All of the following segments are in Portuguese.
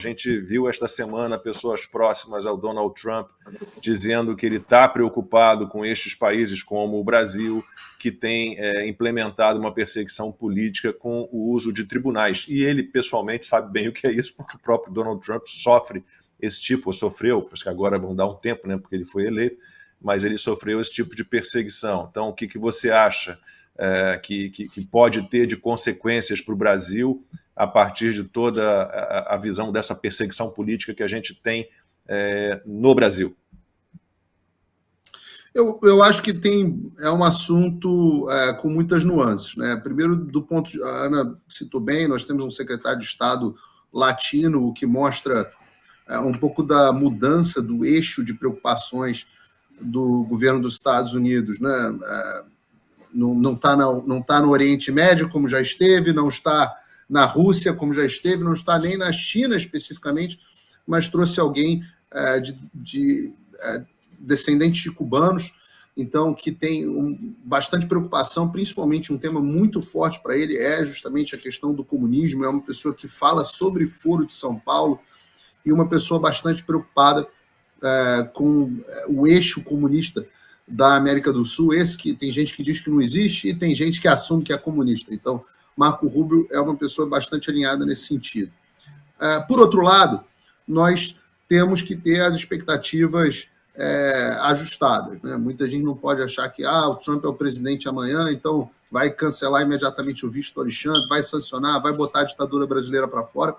A gente viu esta semana pessoas próximas ao Donald Trump dizendo que ele está preocupado com estes países como o Brasil, que tem implementado uma perseguição política com o uso de tribunais. E ele, pessoalmente, sabe bem o que é isso, porque o próprio Donald Trump sofre esse tipo, ou sofreu, porque agora vão dar um tempo, né, porque ele foi eleito, mas ele sofreu esse tipo de perseguição. Então, o que você acha que pode ter de consequências para o Brasil a partir de toda a visão dessa perseguição política que a gente tem no Brasil? Eu acho que é um assunto com muitas nuances, né? Primeiro, a Ana citou bem, nós temos um secretário de Estado latino, o que mostra um pouco da mudança do eixo de preocupações do governo dos Estados Unidos, né? Não está no Oriente Médio, como já esteve, não está na Rússia, como já esteve, não está nem na China especificamente, mas trouxe alguém de descendentes de cubanos, então que tem bastante preocupação, principalmente um tema muito forte para ele é justamente a questão do comunismo. É uma pessoa que fala sobre Foro de São Paulo e uma pessoa bastante preocupada com o eixo comunista da América do Sul, esse que tem gente que diz que não existe e tem gente que assume que é comunista. Então, Marco Rubio é uma pessoa bastante alinhada nesse sentido. Por outro lado, nós temos que ter as expectativas ajustadas, né? Muita gente não pode achar que o Trump é o presidente amanhã, então vai cancelar imediatamente o visto do Alexandre, vai sancionar, vai botar a ditadura brasileira para fora,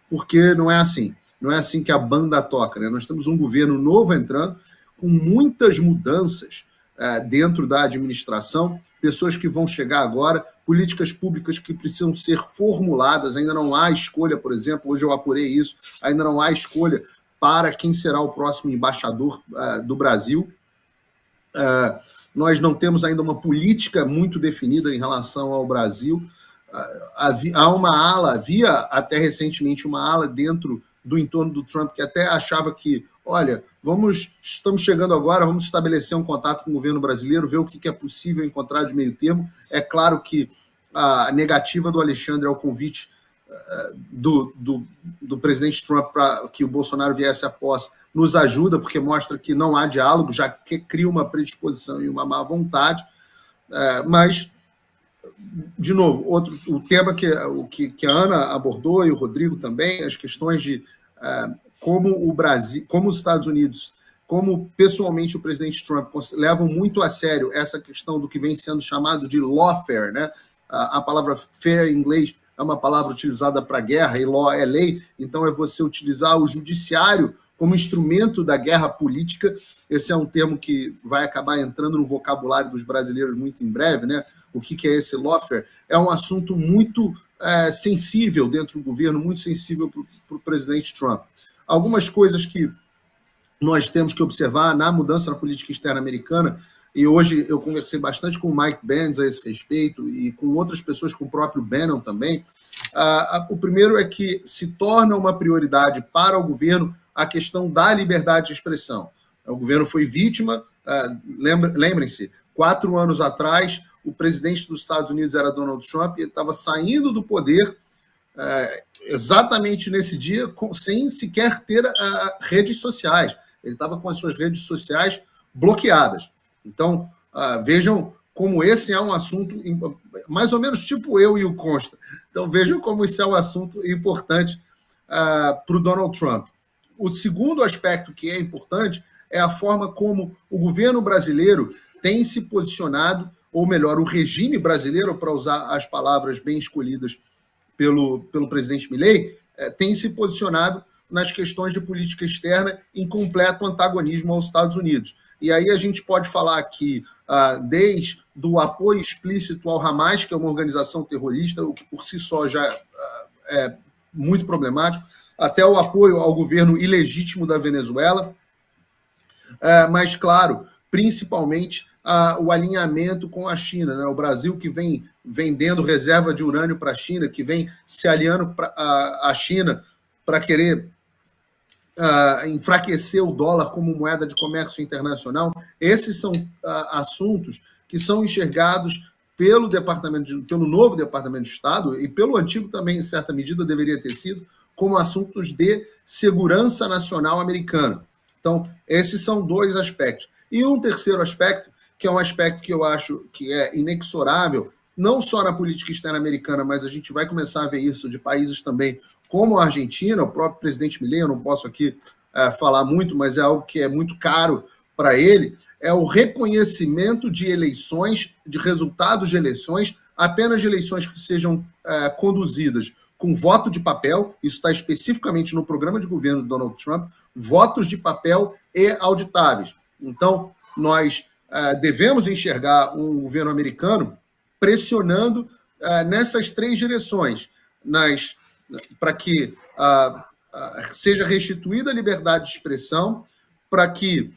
porque não é assim. Não é assim que a banda toca, né? Nós temos um governo novo entrando, com muitas mudanças dentro da administração, pessoas que vão chegar agora, políticas públicas que precisam ser formuladas, ainda não há escolha, por exemplo, hoje eu apurei isso, ainda não há escolha para quem será o próximo embaixador do Brasil. Nós não temos ainda uma política muito definida em relação ao Brasil. Havia até recentemente uma ala dentro do entorno do Trump que até achava que, olha, estamos chegando agora, vamos estabelecer um contato com o governo brasileiro, ver o que é possível encontrar de meio termo. É claro que a negativa do Alexandre ao convite do presidente Trump para que o Bolsonaro viesse à posse nos ajuda, porque mostra que não há diálogo, já que cria uma predisposição e uma má vontade. Mas, de novo, o tema que a Ana abordou e o Rodrigo também, as questões de como o Brasil, como os Estados Unidos, como pessoalmente o presidente Trump levam muito a sério essa questão do que vem sendo chamado de lawfare, né? A palavra fair em inglês é uma palavra utilizada para guerra e law é lei, então é você utilizar o judiciário como instrumento da guerra política. Esse é um termo que vai acabar entrando no vocabulário dos brasileiros muito em breve, né? O que é esse lawfare? É um assunto muito sensível dentro do governo, muito sensível para o presidente Trump. Algumas coisas que nós temos que observar na mudança na política externa americana, e hoje eu conversei bastante com o Mike Benz a esse respeito e com outras pessoas, com o próprio Bannon também. O primeiro é que se torna uma prioridade para o governo a questão da liberdade de expressão. O governo foi vítima, lembrem-se, 4 anos atrás, o presidente dos Estados Unidos era Donald Trump e ele estava saindo do poder exatamente nesse dia, sem sequer ter redes sociais. Ele estava com as suas redes sociais bloqueadas. Então, vejam como esse é um assunto, mais ou menos tipo eu e o Consta. Então, vejam como isso é um assunto importante para o Donald Trump. O segundo aspecto que é importante é a forma como o governo brasileiro tem se posicionado, ou melhor, o regime brasileiro, para usar as palavras bem escolhidas pelo presidente Milei, tem se posicionado nas questões de política externa em completo antagonismo aos Estados Unidos. E aí a gente pode falar aqui desde o apoio explícito ao Hamas, que é uma organização terrorista, o que por si só já é muito problemático, até o apoio ao governo ilegítimo da Venezuela, mas, claro, principalmente o alinhamento com a China, né? O Brasil que vem vendendo reserva de urânio para a China, que vem se aliando à China para querer enfraquecer o dólar como moeda de comércio internacional. Esses são assuntos que são enxergados pelo novo Departamento de Estado, e pelo antigo também, em certa medida, deveria ter sido, como assuntos de segurança nacional americana. Então, esses são dois aspectos. E um terceiro aspecto, que é um aspecto que eu acho que é inexorável, não só na política externa americana, mas a gente vai começar a ver isso de países também como a Argentina, o próprio presidente Milei, eu não posso aqui falar muito, mas é algo que é muito caro para ele, é o reconhecimento de eleições, de resultados de eleições, apenas de eleições que sejam conduzidas com voto de papel, isso está especificamente no programa de governo do Donald Trump, votos de papel e auditáveis. Então, nós devemos enxergar um governo americano pressionando nessas três direções, para que seja restituída a liberdade de expressão, para que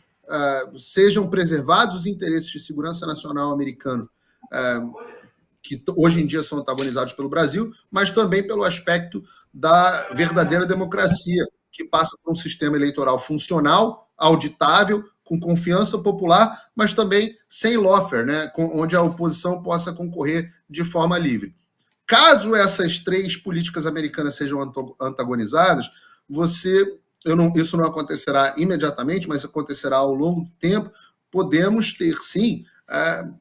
sejam preservados os interesses de segurança nacional americano, que hoje em dia são antagonizados pelo Brasil, mas também pelo aspecto da verdadeira democracia, que passa por um sistema eleitoral funcional, auditável, com confiança popular, mas também sem lawfare, né, onde a oposição possa concorrer de forma livre. Caso essas três políticas americanas sejam antagonizadas, isso não acontecerá imediatamente, mas acontecerá ao longo do tempo, podemos ter, sim,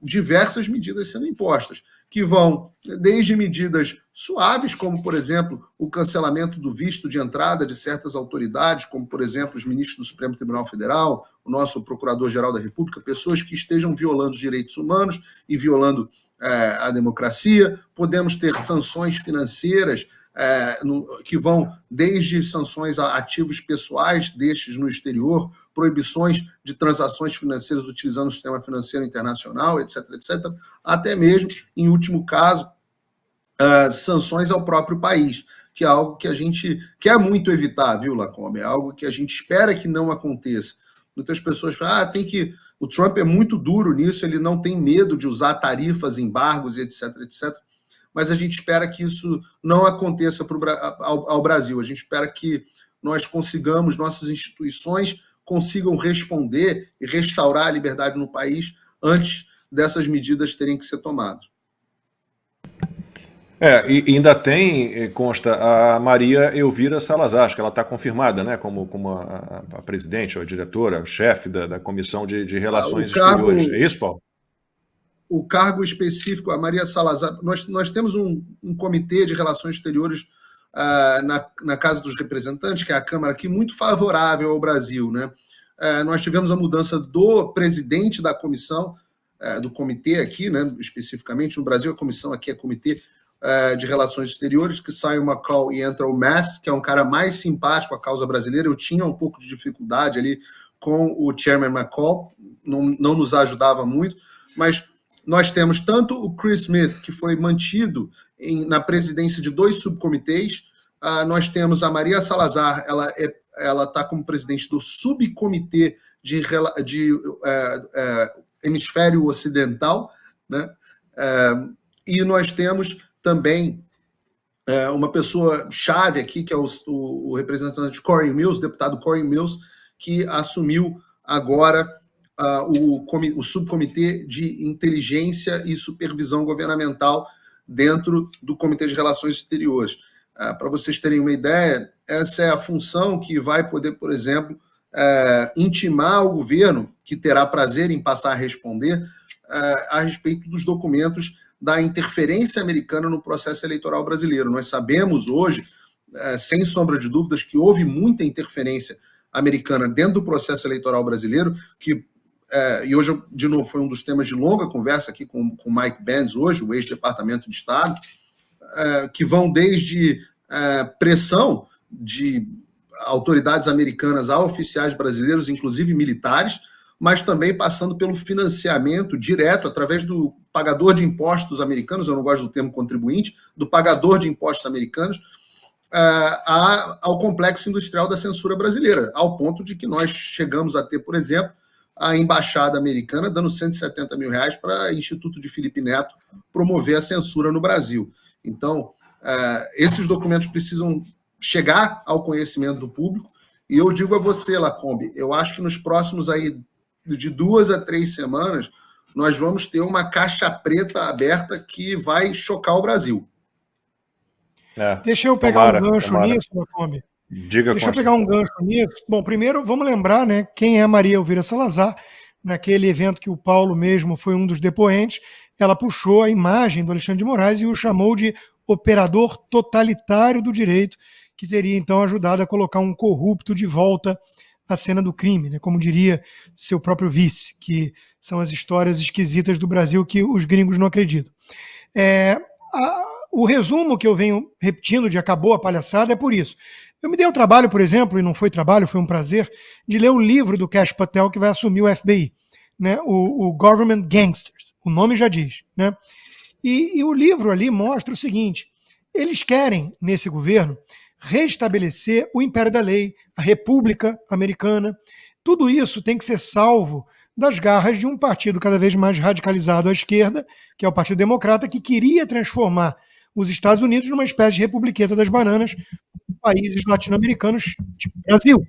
diversas medidas sendo impostas, que vão desde medidas suaves, como, por exemplo, o cancelamento do visto de entrada de certas autoridades, como, por exemplo, os ministros do Supremo Tribunal Federal, o nosso Procurador-Geral da República, pessoas que estejam violando os direitos humanos e violando a democracia. Podemos ter sanções financeiras que vão desde sanções a ativos pessoais destes no exterior, proibições de transações financeiras utilizando o sistema financeiro internacional, etc., até mesmo, em último caso, sanções ao próprio país, que é algo que a gente quer muito evitar, viu, Lacombe? É algo que a gente espera que não aconteça. Muitas pessoas falam, o Trump é muito duro nisso, ele não tem medo de usar tarifas, embargos, etc., mas a gente espera que isso não aconteça ao Brasil. A gente espera que nós consigamos, nossas instituições consigam responder e restaurar a liberdade no país antes dessas medidas terem que ser tomadas. E ainda tem, consta, a Maria Elvira Salazar, acho que ela está confirmada, né, como a presidente, ou a diretora, a chefe da Comissão de Relações Exteriores. É isso, Paulo? O cargo específico, a Maria Salazar, nós temos um comitê de relações exteriores na Casa dos Representantes, que é a Câmara aqui, muito favorável ao Brasil, né? Nós tivemos a mudança do presidente da comissão, do comitê aqui, né, especificamente, no Brasil a comissão aqui é Comitê de Relações Exteriores, que sai o McCall e entra o Mass, que é um cara mais simpático à causa brasileira. Eu tinha um pouco de dificuldade ali com o Chairman McCall, não nos ajudava muito, mas nós temos tanto o Chris Smith, que foi mantido na presidência de 2 subcomitês, nós temos a Maria Salazar, ela está como presidente do subcomitê de hemisfério ocidental, né? E nós temos também uma pessoa chave aqui, que é o representante Corey Mills, deputado Corey Mills, que assumiu agora o subcomitê de inteligência e supervisão governamental dentro do Comitê de Relações Exteriores. Para vocês terem uma ideia, essa é a função que vai poder, por exemplo, intimar o governo, que terá prazer em passar a responder, a respeito dos documentos da interferência americana no processo eleitoral brasileiro. Nós sabemos hoje, sem sombra de dúvidas, que houve muita interferência americana dentro do processo eleitoral brasileiro, e hoje, de novo, foi um dos temas de longa conversa aqui com Mike Benz hoje, o ex-departamento de Estado, que vão desde pressão de autoridades americanas a oficiais brasileiros, inclusive militares, mas também passando pelo financiamento direto, através do pagador de impostos americanos, eu não gosto do termo contribuinte, do pagador de impostos americanos, ao complexo industrial da censura brasileira, ao ponto de que nós chegamos a ter, por exemplo, a embaixada americana dando R$170 mil para o Instituto de Felipe Neto promover a censura no Brasil. Então, esses documentos precisam chegar ao conhecimento do público, e eu digo a você, Lacombe, eu acho que nos próximos aí, de 2 a 3 semanas, nós vamos ter uma caixa preta aberta que vai chocar o Brasil. Deixa eu pegar um gancho nisso, Lacombe. Diga, Deixa eu pegar um gancho nisso. Bom, primeiro vamos lembrar, né, quem é Maria Elvira Salazar. Naquele evento que o Paulo mesmo foi um dos depoentes, ela puxou a imagem do Alexandre de Moraes e o chamou de operador totalitário do direito, que teria então ajudado a colocar um corrupto de volta à cena do crime, né? Como diria seu próprio vice, que são as histórias esquisitas do Brasil que os gringos não acreditam. O resumo que eu venho repetindo de acabou a palhaçada é por isso. Eu me dei o trabalho, por exemplo, e não foi trabalho, foi um prazer, de ler o livro do Kash Patel, que vai assumir o FBI, né? O Government Gangsters, o nome já diz, né? E o livro ali mostra o seguinte: eles querem, nesse governo, restabelecer o império da lei, a República Americana. Tudo isso tem que ser salvo das garras de um partido cada vez mais radicalizado à esquerda, que é o Partido Democrata, que queria transformar os Estados Unidos numa espécie de republiqueta das bananas, países latino-americanos, tipo Brasil.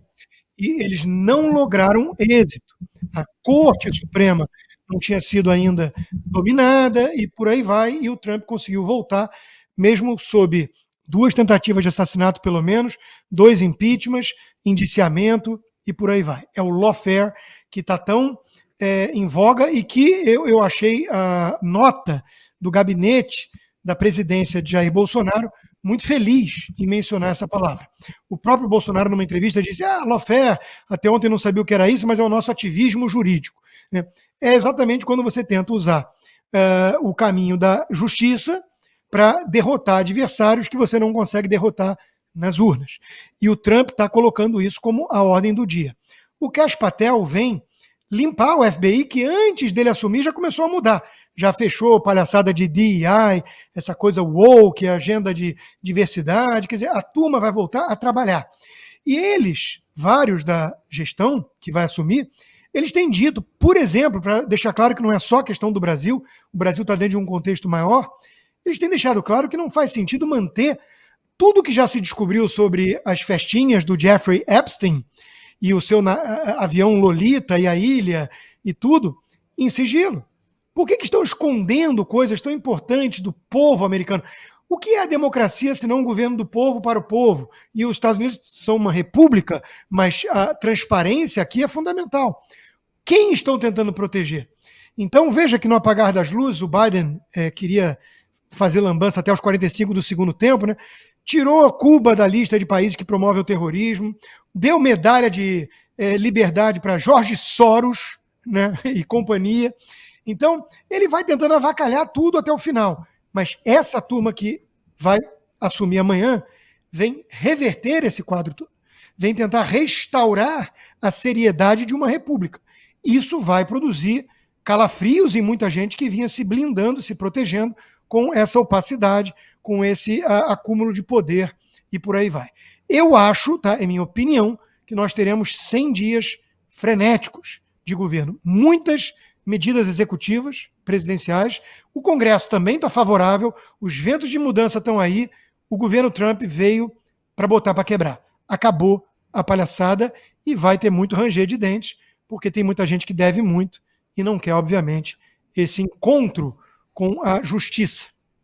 E eles não lograram êxito. A Corte Suprema não tinha sido ainda dominada e por aí vai, e o Trump conseguiu voltar, mesmo sob 2 tentativas de assassinato, pelo menos, 2 impeachments, indiciamento e por aí vai. É o lawfare que está tão em voga e que eu achei a nota do gabinete da presidência de Jair Bolsonaro muito feliz em mencionar essa palavra. O próprio Bolsonaro, numa entrevista, disse: lawfare, até ontem não sabia o que era isso, mas é o nosso ativismo jurídico. É exatamente quando você tenta usar o caminho da justiça para derrotar adversários que você não consegue derrotar nas urnas. E o Trump está colocando isso como a ordem do dia. O Kash Patel vem limpar o FBI, que antes dele assumir já começou a mudar. Já fechou palhaçada de DEI, essa coisa woke, agenda de diversidade, quer dizer, a turma vai voltar a trabalhar. E eles, vários da gestão que vai assumir, eles têm dito, por exemplo, para deixar claro que não é só questão do Brasil, o Brasil está dentro de um contexto maior, eles têm deixado claro que não faz sentido manter tudo que já se descobriu sobre as festinhas do Jeffrey Epstein e o seu avião Lolita e a ilha e tudo em sigilo. Por que estão escondendo coisas tão importantes do povo americano? O que é a democracia se não um governo do povo para o povo? E os Estados Unidos são uma república, mas a transparência aqui é fundamental. Quem estão tentando proteger? Então veja que no apagar das luzes, o Biden queria fazer lambança até os 45 do segundo tempo, né? Tirou Cuba da lista de países que promovem o terrorismo, deu medalha de liberdade para Jorge Soros, né, e companhia. Então, ele vai tentando avacalhar tudo até o final. Mas essa turma que vai assumir amanhã vem reverter esse quadro todo, vem tentar restaurar a seriedade de uma república. Isso vai produzir calafrios em muita gente que vinha se blindando, se protegendo com essa opacidade, com esse acúmulo de poder e por aí vai. Eu acho, tá, é minha opinião, que nós teremos 100 dias frenéticos de governo. Muitas medidas executivas, presidenciais. O Congresso também está favorável, os ventos de mudança estão aí. O governo Trump veio para botar para quebrar. Acabou a palhaçada e vai ter muito ranger de dentes, porque tem muita gente que deve muito e não quer, obviamente, esse encontro com a justiça.